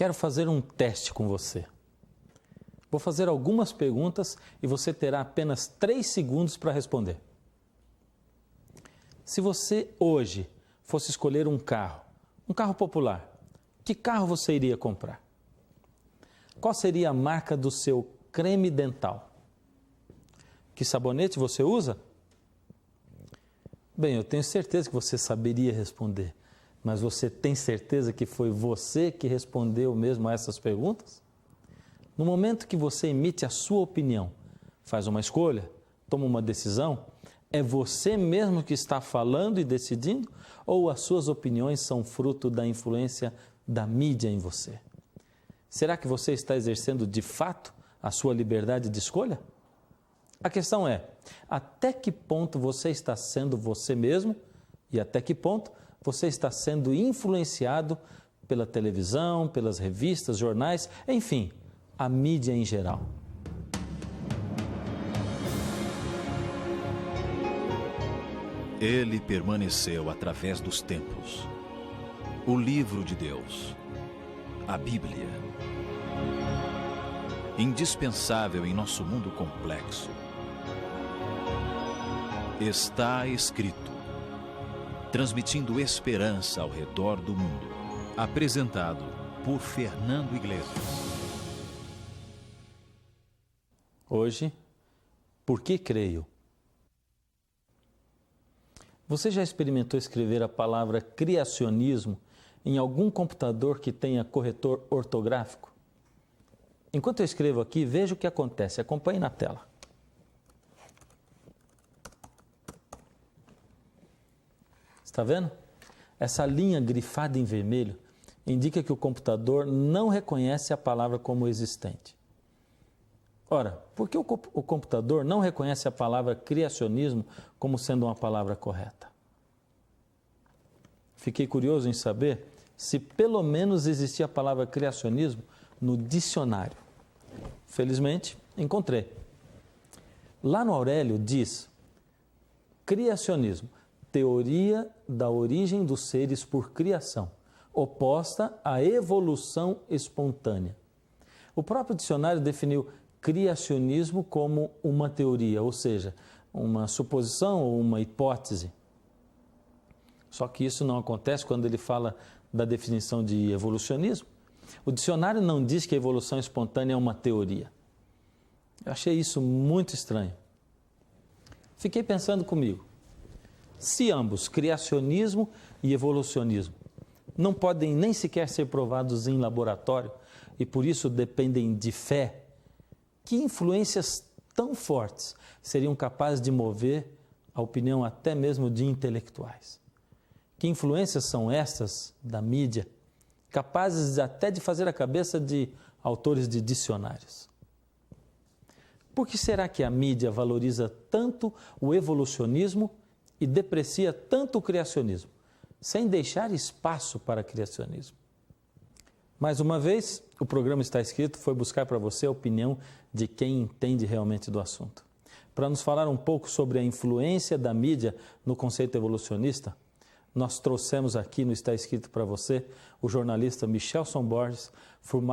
Quero fazer um teste com você. Vou fazer algumas perguntas e você terá apenas 3 segundos para responder. Se você hoje fosse escolher um carro popular, que carro você iria comprar? Qual seria a marca do seu creme dental? Que sabonete você usa? Bem, eu tenho certeza que você saberia responder, mas você tem certeza que foi você que respondeu mesmo a essas perguntas? No momento que você emite a sua opinião, faz uma escolha, toma uma decisão, é você mesmo que está falando e decidindo ou as suas opiniões são fruto da influência da mídia em você? Será que você está exercendo de fato a sua liberdade de escolha? A questão é, até que ponto você está sendo você mesmo e até que ponto você está sendo influenciado pela televisão, pelas revistas, jornais, enfim, a mídia em geral. Ele permaneceu através dos tempos. O livro de Deus, a Bíblia. Indispensável em nosso mundo complexo. Está escrito, transmitindo esperança ao redor do mundo. Apresentado por Fernando Iglesias. Hoje, por que creio? Você já experimentou escrever a palavra criacionismo em algum computador que tenha corretor ortográfico? Enquanto eu escrevo aqui, veja o que acontece. Acompanhe na tela. Está vendo? Essa linha grifada em vermelho indica que o computador não reconhece a palavra como existente. Ora, por que o computador não reconhece a palavra criacionismo como sendo uma palavra correta? Fiquei curioso em saber se pelo menos existia a palavra criacionismo no dicionário. Felizmente, encontrei. Lá no Aurélio diz: criacionismo, teoria da origem dos seres por criação, oposta à evolução espontânea. O próprio dicionário definiu criacionismo como uma teoria, ou seja, uma suposição ou uma hipótese. Só que isso não acontece quando ele fala da definição de evolucionismo. O dicionário não diz que a evolução espontânea é uma teoria. Eu achei isso muito estranho. Fiquei pensando comigo, se ambos, criacionismo e evolucionismo, não podem nem sequer ser provados em laboratório e por isso dependem de fé, que influências tão fortes seriam capazes de mover a opinião até mesmo de intelectuais? Que influências são estas da mídia, capazes até de fazer a cabeça de autores de dicionários? Por que será que a mídia valoriza tanto o evolucionismo e deprecia tanto o criacionismo, sem deixar espaço para criacionismo? Mais uma vez, o programa Está Escrito foi buscar para você a opinião de quem entende realmente do assunto. Para nos falar um pouco sobre a influência da mídia no conceito evolucionista, nós trouxemos aqui no Está Escrito para você o jornalista Michelson Borges,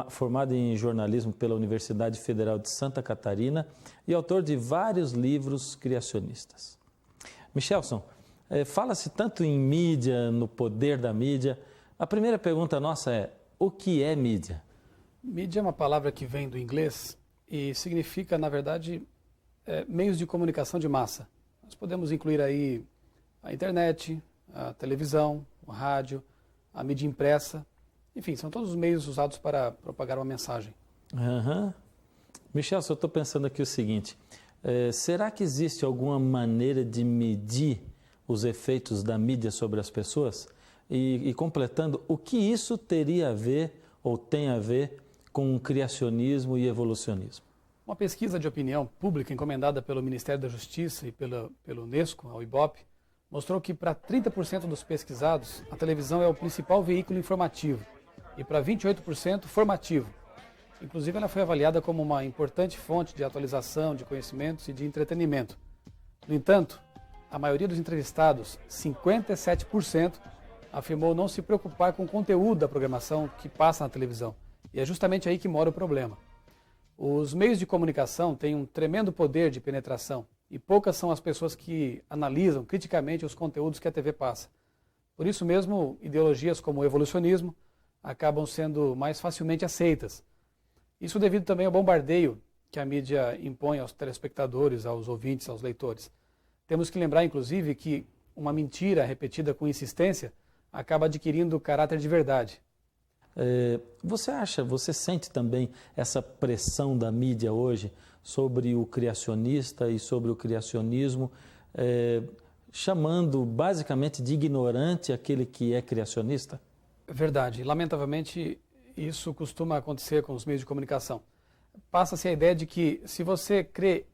formado em jornalismo pela Universidade Federal de Santa Catarina e autor de vários livros criacionistas. Michelson, fala-se tanto em mídia, no poder da mídia. A primeira pergunta nossa é: o que é mídia? Mídia é uma palavra que vem do inglês e significa, na verdade, meios de comunicação de massa. Nós podemos incluir aí a internet, a televisão, o rádio, a mídia impressa. Enfim, são todos os meios usados para propagar uma mensagem. Michelson, eu estou pensando aqui o seguinte, será que existe alguma maneira de medir os efeitos da mídia sobre as pessoas? E completando, o que isso teria a ver ou tem a ver com criacionismo e evolucionismo? Uma pesquisa de opinião pública encomendada pelo Ministério da Justiça e pelo Unesco, ao IBOP, mostrou que para 30% dos pesquisados, a televisão é o principal veículo informativo e para 28% formativo. Inclusive, ela foi avaliada como uma importante fonte de atualização de conhecimentos e de entretenimento. No entanto, a maioria dos entrevistados, 57%, afirmou não se preocupar com o conteúdo da programação que passa na televisão E é justamente aí que mora o problema. Os meios de comunicação têm um tremendo poder de penetração e poucas são as pessoas que analisam criticamente os conteúdos que a TV passa. Por isso mesmo, ideologias como o evolucionismo acabam sendo mais facilmente aceitas. Isso devido também ao bombardeio que a mídia impõe aos telespectadores, aos ouvintes, aos leitores. Temos que lembrar, inclusive, que uma mentira repetida com insistência acaba adquirindo caráter de verdade. Você sente também essa pressão da mídia hoje sobre o criacionista e sobre o criacionismo, chamando basicamente de ignorante aquele que é criacionista? Verdade. Lamentavelmente, isso costuma acontecer com os meios de comunicação. Passa-se a ideia de que se você crê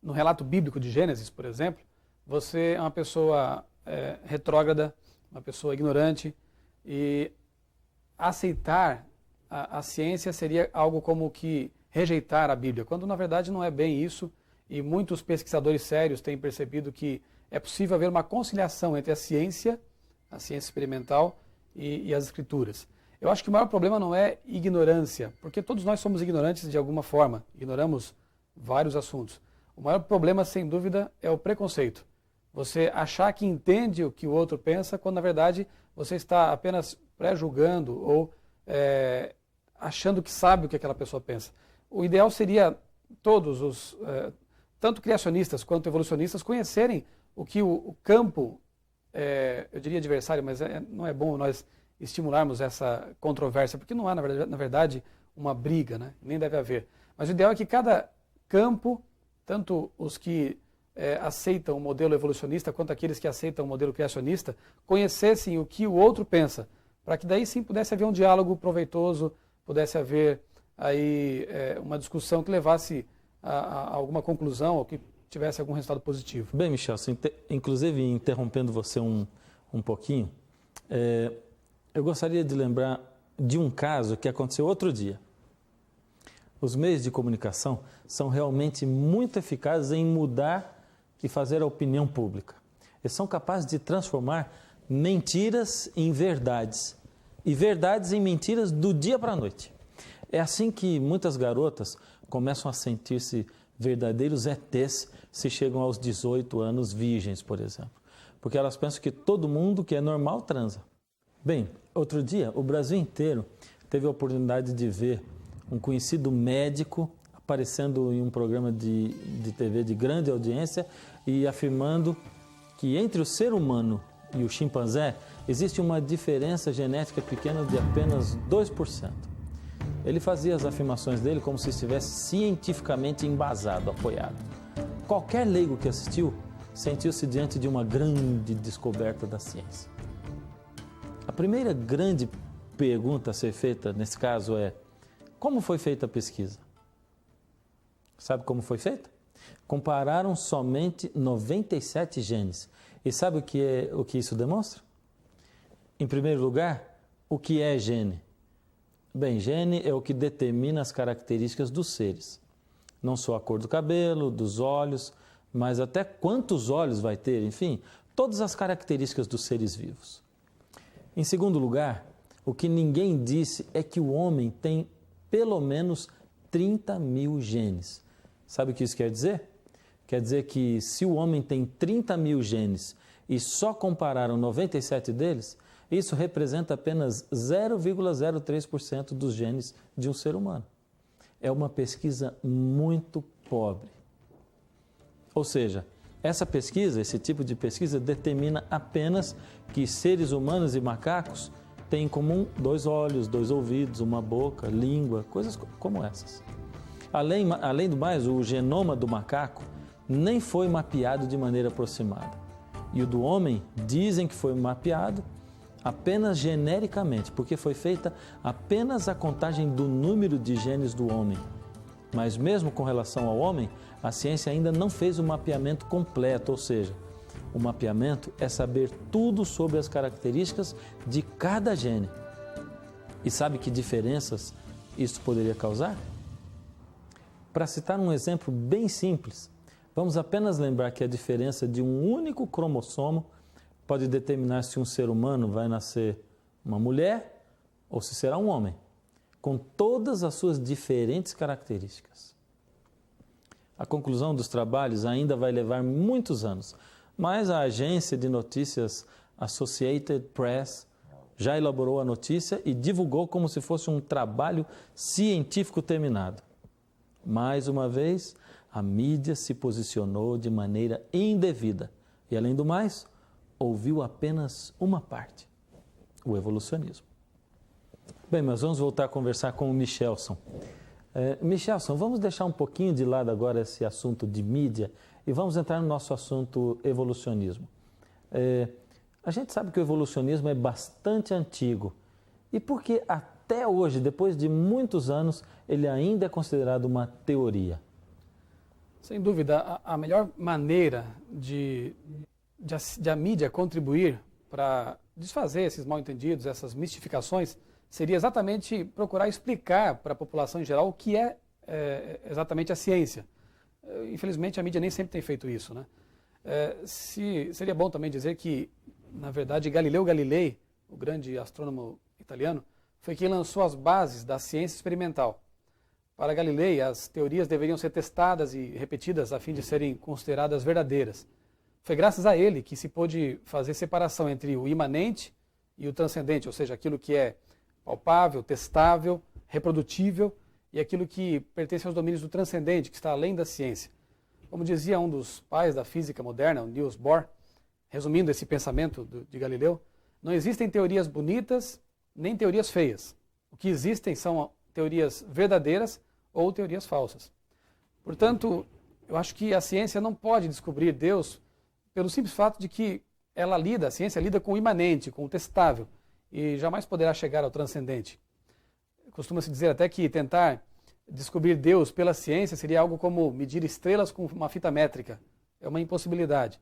no relato bíblico de Gênesis, por exemplo, você é uma pessoa retrógrada, uma pessoa ignorante, e aceitar a ciência seria algo como que rejeitar a Bíblia, quando na verdade não é bem isso, e muitos pesquisadores sérios têm percebido que é possível haver uma conciliação entre a ciência experimental e as escrituras. Eu acho que o maior problema não é ignorância, porque todos nós somos ignorantes de alguma forma, ignoramos vários assuntos. O maior problema, sem dúvida, é o preconceito. Você achar que entende o que o outro pensa, quando na verdade você está apenas pré-julgando ou achando que sabe o que aquela pessoa pensa. O ideal seria todos os, tanto criacionistas quanto evolucionistas, conhecerem o que o campo, eu diria adversário, mas não é bom nós estimularmos essa controvérsia, porque não há, na verdade, uma briga, né? Nem deve haver. Mas o ideal é que cada campo, tanto os que aceitam o modelo evolucionista quanto aqueles que aceitam o modelo criacionista, conhecessem o que o outro pensa, para que daí sim pudesse haver um diálogo proveitoso, pudesse haver aí uma discussão que levasse a alguma conclusão ou que tivesse algum resultado positivo. Bem, Michel, inclusive interrompendo você um pouquinho, eu gostaria de lembrar de um caso que aconteceu outro dia. Os meios de comunicação são realmente muito eficazes em mudar e fazer a opinião pública. Eles são capazes de transformar mentiras em verdades e verdades em mentiras do dia para a noite. É assim que muitas garotas começam a sentir-se verdadeiros ETs se chegam aos 18 anos virgens, por exemplo. Porque elas pensam que todo mundo que é normal transa. Bem, outro dia o Brasil inteiro teve a oportunidade de ver um conhecido médico aparecendo em um programa de TV de grande audiência e afirmando que entre o ser humano e o chimpanzé existe uma diferença genética pequena de apenas 2%. Ele fazia as afirmações dele como se estivesse cientificamente embasado, apoiado. Qualquer leigo que assistiu sentiu-se diante de uma grande descoberta da ciência. A primeira grande pergunta a ser feita nesse caso é: como foi feita a pesquisa? Sabe como foi feita? Compararam somente 97 genes. E sabe o que isso demonstra? Em primeiro lugar, o que é gene? Bem, gene é o que determina as características dos seres. Não só a cor do cabelo, dos olhos, mas até quantos olhos vai ter, enfim, todas as características dos seres vivos. Em segundo lugar, o que ninguém disse é que o homem tem pelo menos 30 mil genes. Sabe o que isso quer dizer? Quer dizer que se o homem tem 30 mil genes e só compararam 97 deles, isso representa apenas 0,03% dos genes de um ser humano. É uma pesquisa muito pobre. Ou seja, esse tipo de pesquisa determina apenas que seres humanos e macacos têm em comum 2 olhos, 2 ouvidos, uma boca, língua, coisas como essas. Além do mais, o genoma do macaco nem foi mapeado de maneira aproximada. E o do homem dizem que foi mapeado apenas genericamente, porque foi feita apenas a contagem do número de genes do homem. Mas mesmo com relação ao homem, a ciência ainda não fez o mapeamento completo, ou seja, o mapeamento é saber tudo sobre as características de cada gene. E sabe que diferenças isso poderia causar? Para citar um exemplo bem simples, vamos apenas lembrar que a diferença de um único cromossomo pode determinar se um ser humano vai nascer uma mulher ou se será um homem. com todas as suas diferentes características. A conclusão dos trabalhos ainda vai levar muitos anos, mas a agência de notícias Associated Press já elaborou a notícia e divulgou como se fosse um trabalho científico terminado. Mais uma vez, a mídia se posicionou de maneira indevida e, além do mais, ouviu apenas uma parte, o evolucionismo. Bem, mas vamos voltar a conversar com o Michelson. Michelson, vamos deixar um pouquinho de lado agora esse assunto de mídia e vamos entrar no nosso assunto evolucionismo. A gente sabe que o evolucionismo é bastante antigo. E por que até hoje, depois de muitos anos, ele ainda é considerado uma teoria? Sem dúvida, a melhor maneira de a mídia contribuir para desfazer esses mal-entendidos, essas mistificações, seria exatamente procurar explicar para a população em geral o que é exatamente a ciência. Infelizmente, a mídia nem sempre tem feito isso, né? Seria bom também dizer que, na verdade, Galileu Galilei, o grande astrônomo italiano, foi quem lançou as bases da ciência experimental. Para Galilei, as teorias deveriam ser testadas e repetidas a fim de serem consideradas verdadeiras. Foi graças a ele que se pôde fazer separação entre o imanente e o transcendente, ou seja, aquilo que é palpável, testável, reprodutível, e aquilo que pertence aos domínios do transcendente, que está além da ciência. Como dizia um dos pais da física moderna, o Niels Bohr, resumindo esse pensamento de Galileu, não existem teorias bonitas nem teorias feias. O que existem são teorias verdadeiras ou teorias falsas. Portanto, eu acho que a ciência não pode descobrir Deus pelo simples fato de que a ciência lida com o imanente, com o testável, e jamais poderá chegar ao transcendente. Costuma-se dizer até que tentar descobrir Deus pela ciência seria algo como medir estrelas com uma fita métrica. É uma impossibilidade.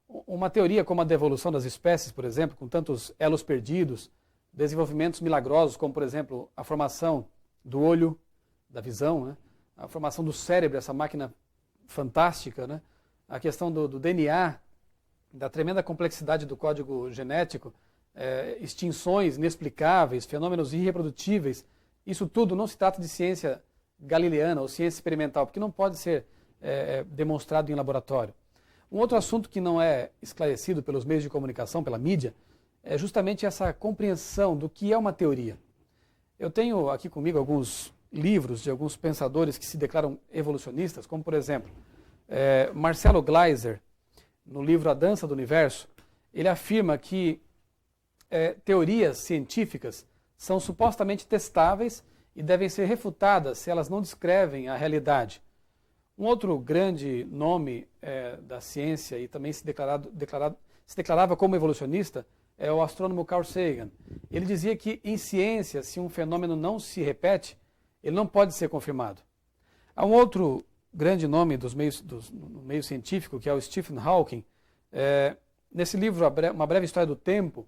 Uma teoria como a da evolução das espécies, por exemplo, com tantos elos perdidos, desenvolvimentos milagrosos, como, por exemplo, a formação do olho, da visão, né? A formação do cérebro, essa máquina fantástica, né? A questão do DNA, da tremenda complexidade do código genético, extinções inexplicáveis, fenômenos irreprodutíveis, isso tudo não se trata de ciência galileana ou ciência experimental, porque não pode ser demonstrado em laboratório. Um outro assunto que não é esclarecido pelos meios de comunicação, pela mídia, é justamente essa compreensão do que é uma teoria. Eu tenho aqui comigo alguns livros de alguns pensadores que se declaram evolucionistas, como, por exemplo, Marcelo Gleiser, no livro A Dança do Universo, ele afirma que teorias científicas são supostamente testáveis e devem ser refutadas se elas não descrevem a realidade. Um outro grande nome da ciência e também se declarava como evolucionista é o astrônomo Carl Sagan. Ele dizia que em ciência, se um fenômeno não se repete, ele não pode ser confirmado. Há um outro grande nome no meio científico, que é o Stephen Hawking. Nesse livro, Uma Breve História do Tempo,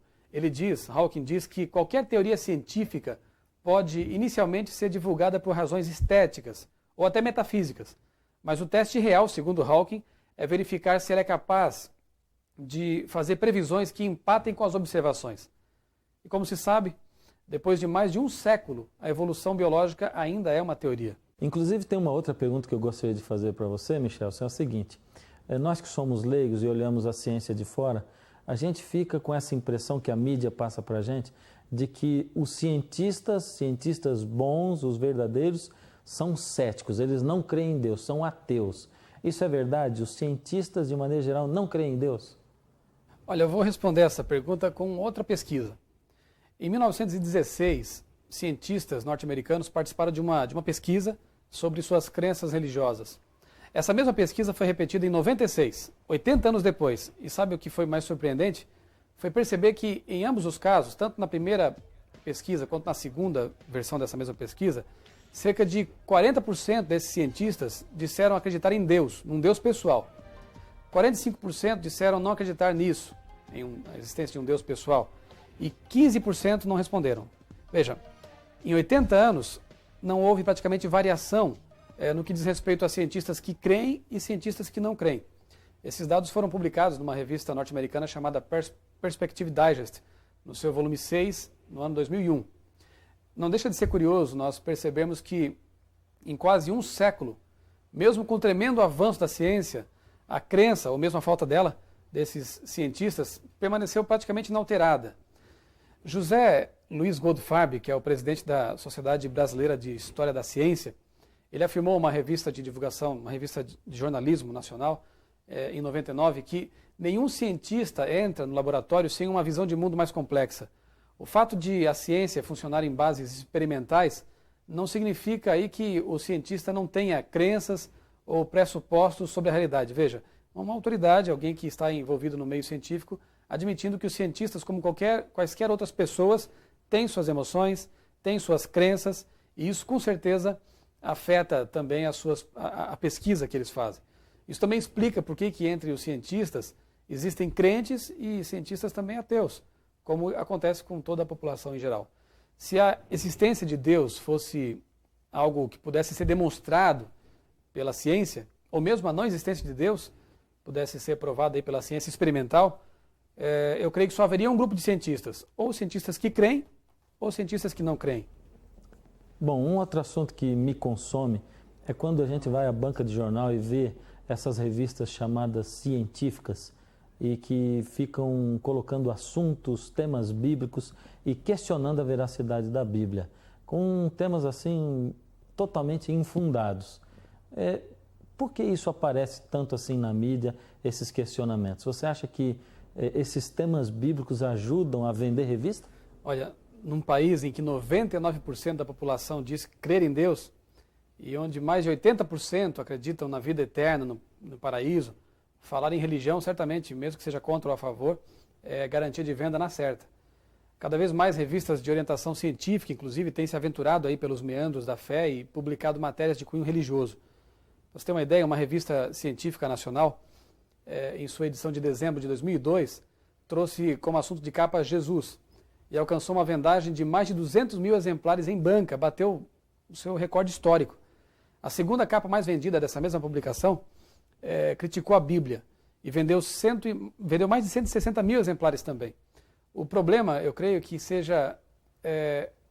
Hawking diz que qualquer teoria científica pode inicialmente ser divulgada por razões estéticas ou até metafísicas. Mas o teste real, segundo Hawking, é verificar se ela é capaz de fazer previsões que empatem com as observações. E como se sabe, depois de mais de um século, a evolução biológica ainda é uma teoria. Inclusive, tem uma outra pergunta que eu gostaria de fazer para você, Michel, é o seguinte. Nós que somos leigos e olhamos a ciência de fora, a gente fica com essa impressão que a mídia passa para a gente de que os cientistas bons, os verdadeiros, são céticos, eles não creem em Deus, são ateus. Isso é verdade? Os cientistas, de maneira geral, não creem em Deus? Olha, eu vou responder essa pergunta com outra pesquisa. Em 1916, cientistas norte-americanos participaram de uma pesquisa sobre suas crenças religiosas. Essa mesma pesquisa foi repetida em 96, 80 anos depois. E sabe o que foi mais surpreendente? Foi perceber que em ambos os casos, tanto na primeira pesquisa quanto na segunda versão dessa mesma pesquisa, cerca de 40% desses cientistas disseram acreditar em Deus, num Deus pessoal. 45% disseram não acreditar nisso, a existência de um Deus pessoal. E 15% não responderam. Veja, em 80 anos não houve praticamente variação no que diz respeito a cientistas que creem e cientistas que não creem. Esses dados foram publicados numa revista norte-americana chamada Perspective Digest, no seu volume 6, no ano 2001. não deixa de ser curioso nós percebemos que em quase um século, mesmo com o tremendo avanço da ciência, a crença, ou mesmo a falta dela, desses cientistas, permaneceu praticamente inalterada. José Luiz Goldfarb, que é o presidente da Sociedade Brasileira de História da Ciência, ele afirmou uma revista de divulgação, uma revista de jornalismo nacional, em 99, que nenhum cientista entra no laboratório sem uma visão de mundo mais complexa. O fato de a ciência funcionar em bases experimentais não significa aí que o cientista não tenha crenças ou pressupostos sobre a realidade. Veja, uma autoridade, alguém que está envolvido no meio científico, admitindo que os cientistas, como quaisquer outras pessoas, têm suas emoções, têm suas crenças, e isso com certeza afeta também a pesquisa que eles fazem. Isso também explica por que entre os cientistas existem crentes e cientistas também ateus, como acontece com toda a população em geral. Se a existência de Deus fosse algo que pudesse ser demonstrado pela ciência, ou mesmo a não existência de Deus pudesse ser provada aí pela ciência experimental, eu creio que só haveria um grupo de cientistas, ou cientistas que creem, ou cientistas que não creem. Bom, um outro assunto que me consome é quando a gente vai à banca de jornal e vê essas revistas chamadas científicas e que ficam colocando assuntos, temas bíblicos e questionando a veracidade da Bíblia, com temas assim totalmente infundados. Por que isso aparece tanto assim na mídia, esses questionamentos? Você acha que esses temas bíblicos ajudam a vender revista? Olha, num país em que 99% da população diz crer em Deus, e onde mais de 80% acreditam na vida eterna, no paraíso, falar em religião, certamente, mesmo que seja contra ou a favor, é garantia de venda na certa. Cada vez mais revistas de orientação científica, inclusive, têm se aventurado aí pelos meandros da fé e publicado matérias de cunho religioso. Para você ter uma ideia, uma revista científica nacional, em sua edição de dezembro de 2002, trouxe como assunto de capa Jesus e alcançou uma vendagem de mais de 200 mil exemplares em banca, bateu o seu recorde histórico. A segunda capa mais vendida dessa mesma publicação criticou a Bíblia e vendeu mais de 160 mil exemplares também. O problema, eu creio que seja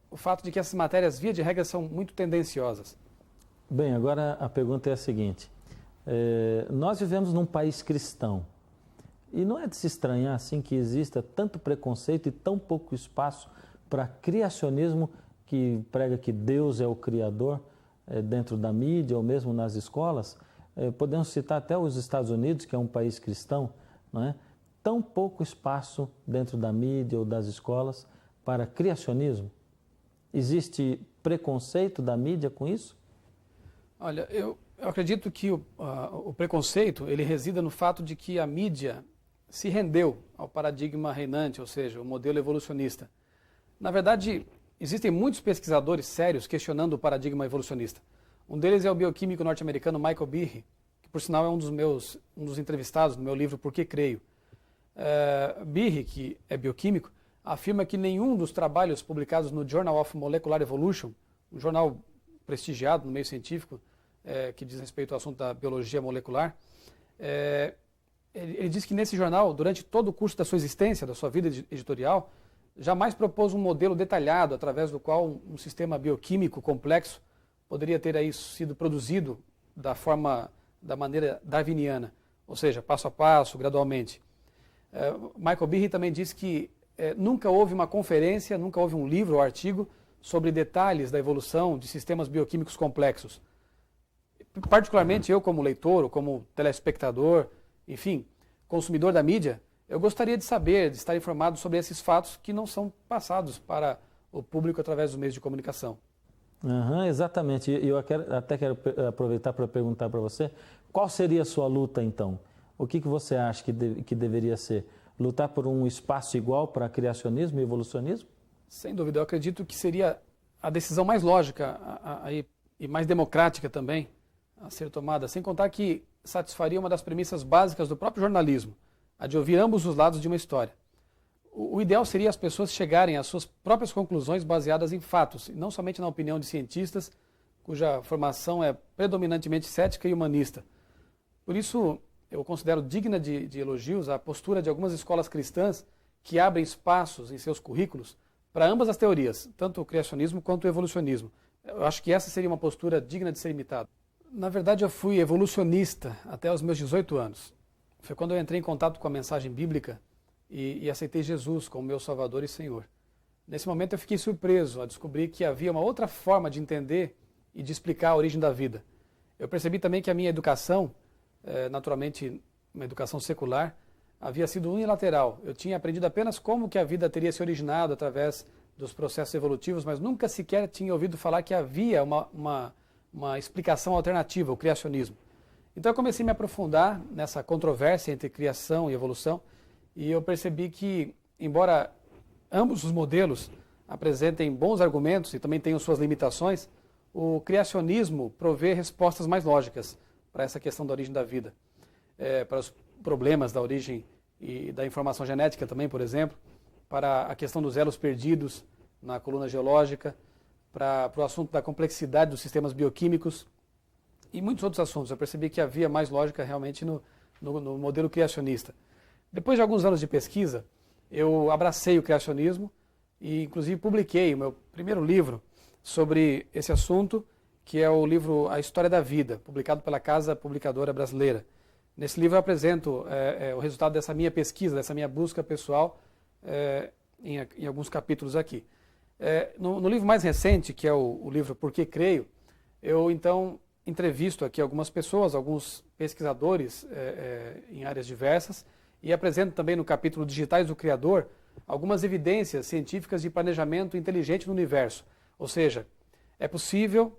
o fato de que essas matérias, via de regra, são muito tendenciosas. Bem, agora a pergunta é a seguinte. Nós vivemos num país cristão e não é de se estranhar assim que exista tanto preconceito e tão pouco espaço para criacionismo que prega que Deus é o Criador dentro da mídia ou mesmo nas escolas. Podemos citar até os Estados Unidos, que é um país cristão, não é? Tão pouco espaço dentro da mídia ou das escolas para criacionismo. Existe preconceito da mídia com isso? Olha, eu acredito que o preconceito ele resida no fato de que a mídia se rendeu ao paradigma reinante, ou seja, o modelo evolucionista. Na verdade, existem muitos pesquisadores sérios questionando o paradigma evolucionista. Um deles é o bioquímico norte-americano Michael Behe, que por sinal é um dos entrevistados no meu livro Por que Creio. Behe, que é bioquímico, afirma que nenhum dos trabalhos publicados no Journal of Molecular Evolution, um jornal prestigiado no meio científico, que diz respeito ao assunto da biologia molecular, ele diz que nesse jornal, durante todo o curso da sua existência, da sua vida editorial, jamais propôs um modelo detalhado através do qual um sistema bioquímico complexo poderia ter aí sido produzido da maneira darwiniana, ou seja, passo a passo, gradualmente. Michael Behe também diz que nunca houve uma conferência, nunca houve um livro ou artigo sobre detalhes da evolução de sistemas bioquímicos complexos. Particularmente eu, como leitor, ou como telespectador, enfim, consumidor da mídia, eu gostaria de saber, de estar informado sobre esses fatos que não são passados para o público através dos meios de comunicação. Exatamente. Eu até quero aproveitar para perguntar para você, qual seria a sua luta então? O que você acha que deveria ser? Lutar por um espaço igual para criacionismo e evolucionismo? Sem dúvida, eu acredito que seria a decisão mais lógica e mais democrática também a ser tomada, sem contar que satisfaria uma das premissas básicas do próprio jornalismo, a de ouvir ambos os lados de uma história. O ideal seria as pessoas chegarem às suas próprias conclusões baseadas em fatos, e não somente na opinião de cientistas, cuja formação é predominantemente cética e humanista. Por isso, eu considero digna de elogios a postura de algumas escolas cristãs que abrem espaços em seus currículos para ambas as teorias, tanto o criacionismo quanto o evolucionismo. Eu acho que essa seria uma postura digna de ser imitada. Na verdade, eu fui evolucionista até os meus 18 anos. Foi quando eu entrei em contato com a mensagem bíblica e aceitei Jesus como meu Salvador e Senhor. Nesse momento eu fiquei surpreso a descobrir que havia uma outra forma de entender e de explicar a origem da vida. Eu percebi também que a minha educação, naturalmente uma educação secular, havia sido unilateral. Eu tinha aprendido apenas como que a vida teria se originado através dos processos evolutivos, mas nunca sequer tinha ouvido falar que havia uma explicação alternativa, o criacionismo. Então eu comecei a me aprofundar nessa controvérsia entre criação e evolução, e eu percebi que, embora ambos os modelos apresentem bons argumentos e também tenham suas limitações, o criacionismo provê respostas mais lógicas para essa questão da origem da vida, para os problemas da origem e da informação genética também, por exemplo, para a questão dos elos perdidos na coluna geológica, para o assunto da complexidade dos sistemas bioquímicos e muitos outros assuntos. Eu percebi que havia mais lógica realmente no modelo criacionista. Depois de alguns anos de pesquisa, eu abracei o criacionismo e, inclusive, publiquei o meu primeiro livro sobre esse assunto, que é o livro A História da Vida, publicado pela Casa Publicadora Brasileira. Nesse livro eu apresento o resultado dessa minha pesquisa, dessa minha busca pessoal, em alguns capítulos aqui. No livro mais recente, que é o livro Por que Creio, eu então entrevisto aqui algumas pessoas, alguns pesquisadores em áreas diversas, e apresento também no capítulo Digitais do Criador algumas evidências científicas de planejamento inteligente no universo. Ou seja, é possível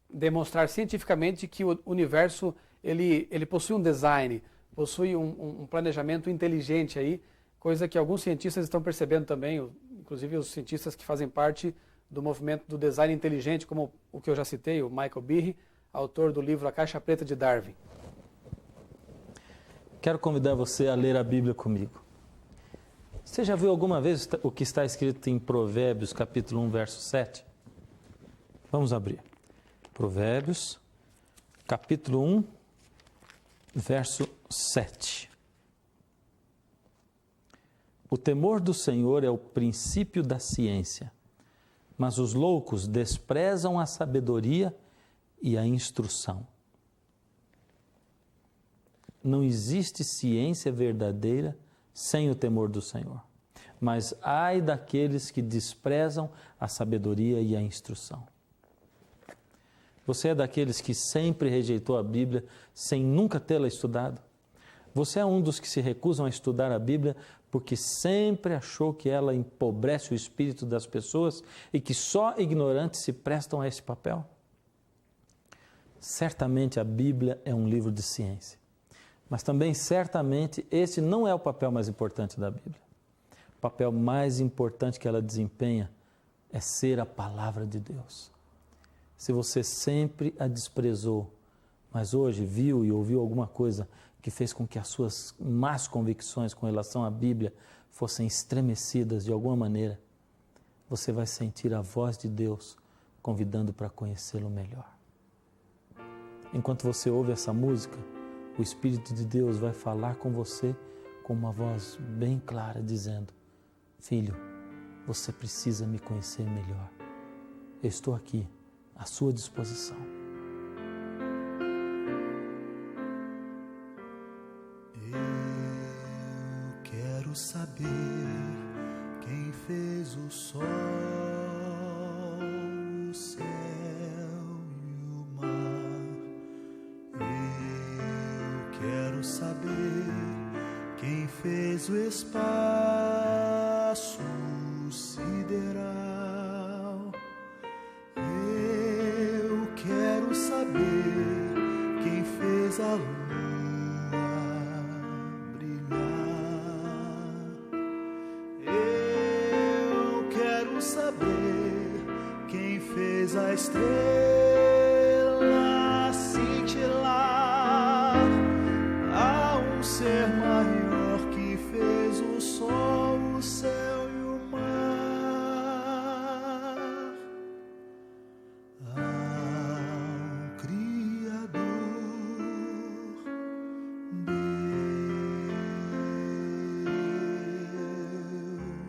demonstrar cientificamente que o universo ele possui um design, possui um planejamento inteligente aí, coisa que alguns cientistas estão percebendo também, inclusive os cientistas que fazem parte do movimento do design inteligente, como o que eu já citei, o Michael Behe, autor do livro A Caixa Preta de Darwin. Quero convidar você a ler a Bíblia comigo. Você já viu alguma vez o que está escrito em Provérbios, capítulo 1, verso 7? Vamos abrir. Provérbios, capítulo 1, verso 7. O temor do Senhor é o princípio da ciência, mas os loucos desprezam a sabedoria e a instrução. Não existe ciência verdadeira sem o temor do Senhor, mas ai daqueles que desprezam a sabedoria e a instrução. Você é daqueles que sempre rejeitou a Bíblia sem nunca tê-la estudado? Você é um dos que se recusam a estudar a Bíblia porque sempre achou que ela empobrece o espírito das pessoas e que só ignorantes se prestam a esse papel? Certamente a Bíblia é um livro de ciência, mas também certamente esse não é o papel mais importante da Bíblia. O papel mais importante que ela desempenha é ser a palavra de Deus. Se você sempre a desprezou, mas hoje viu e ouviu alguma coisa que fez com que as suas más convicções com relação à Bíblia fossem estremecidas de alguma maneira, você vai sentir a voz de Deus convidando para conhecê-lo melhor. Enquanto você ouve essa música, o Espírito de Deus vai falar com você com uma voz bem clara, dizendo: filho, você precisa me conhecer melhor. Eu estou aqui, à sua disposição. Eu quero saber quem fez o sol, o céu e o mar. Eu quero saber quem fez o espaço sideral. Eu quero saber quem fez a lua brilhar. Eu quero saber quem fez a estrela cintilar. Há um ser maior que fez o sol, o céu e o mar. Há um Criador,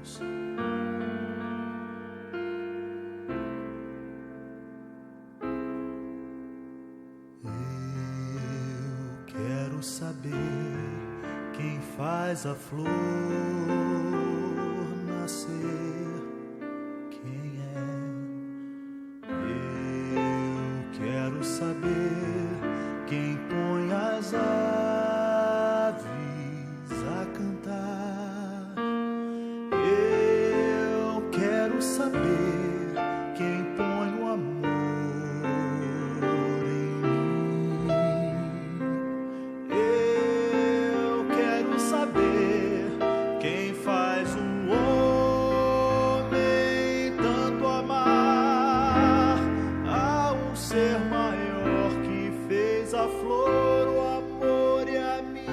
Deus. saber quem faz a flor nascer, quem é. Eu quero saber quem põe as aves a cantar. Eu quero saber quem põe o amor em mim. Eu quero saber quem faz o homem tanto amar a um ser maior que fez a flor, o amor e a mim.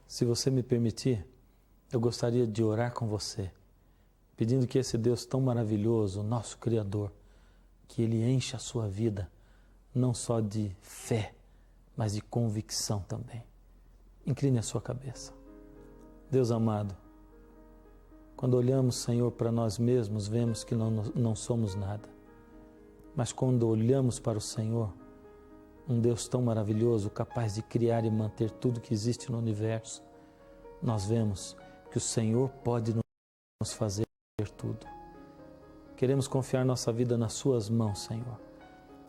Se você me permitir, eu gostaria de orar com você, pedindo que esse Deus tão maravilhoso, nosso Criador, que Ele enche a sua vida, não só de fé, mas de convicção também. Incline a sua cabeça. Deus amado, quando olhamos, Senhor, para nós mesmos, vemos que não somos nada. Mas quando olhamos para o Senhor, um Deus tão maravilhoso, capaz de criar e manter tudo que existe no universo, nós vemos que o Senhor pode nos fazer tudo. Queremos confiar nossa vida nas Suas mãos, Senhor.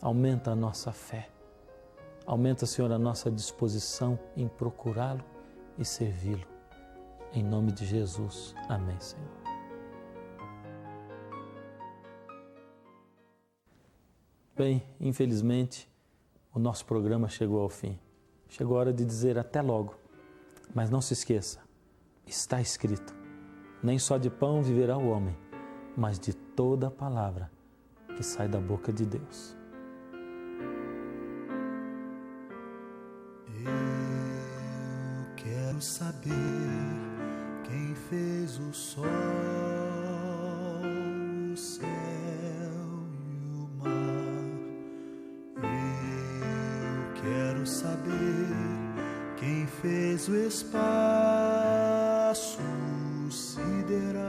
Aumenta a nossa fé. Aumenta, Senhor, a nossa disposição em procurá-lo e servi-lo. Em nome de Jesus. Amém, Senhor. Bem, infelizmente, o nosso programa chegou ao fim. Chegou a hora de dizer até logo. Mas não se esqueça, está escrito: nem só de pão viverá o homem, mas de toda a palavra que sai da boca de Deus. Eu quero saber quem fez o sol, o céu e o mar. Eu quero saber quem fez o espaço sideral.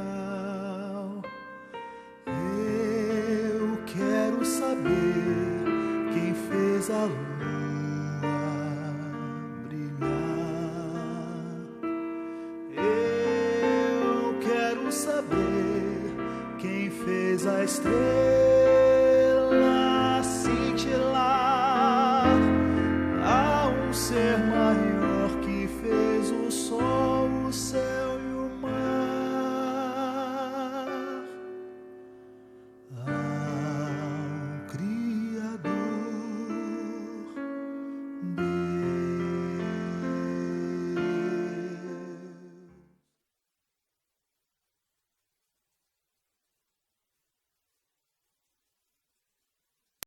Eu quero saber quem fez a lua brilhar. Eu quero saber quem fez a estrela